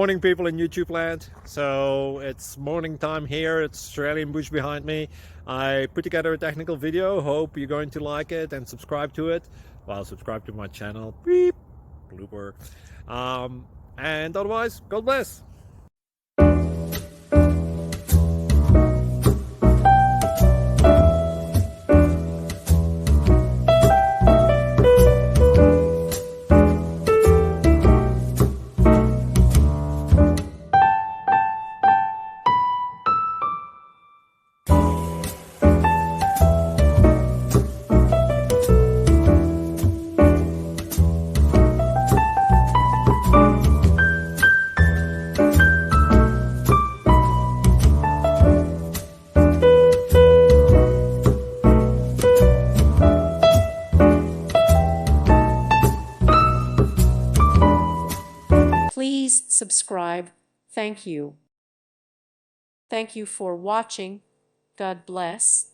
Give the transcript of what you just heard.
Morning, people in YouTube land. So it's morning time here. It's Australian bush behind me. I put together a technical video. Hope you're going to like it and subscribe to it. Well, subscribe to my channel. Beep, blooper. And otherwise, God bless. Please subscribe. Thank you. Thank you for watching. God bless.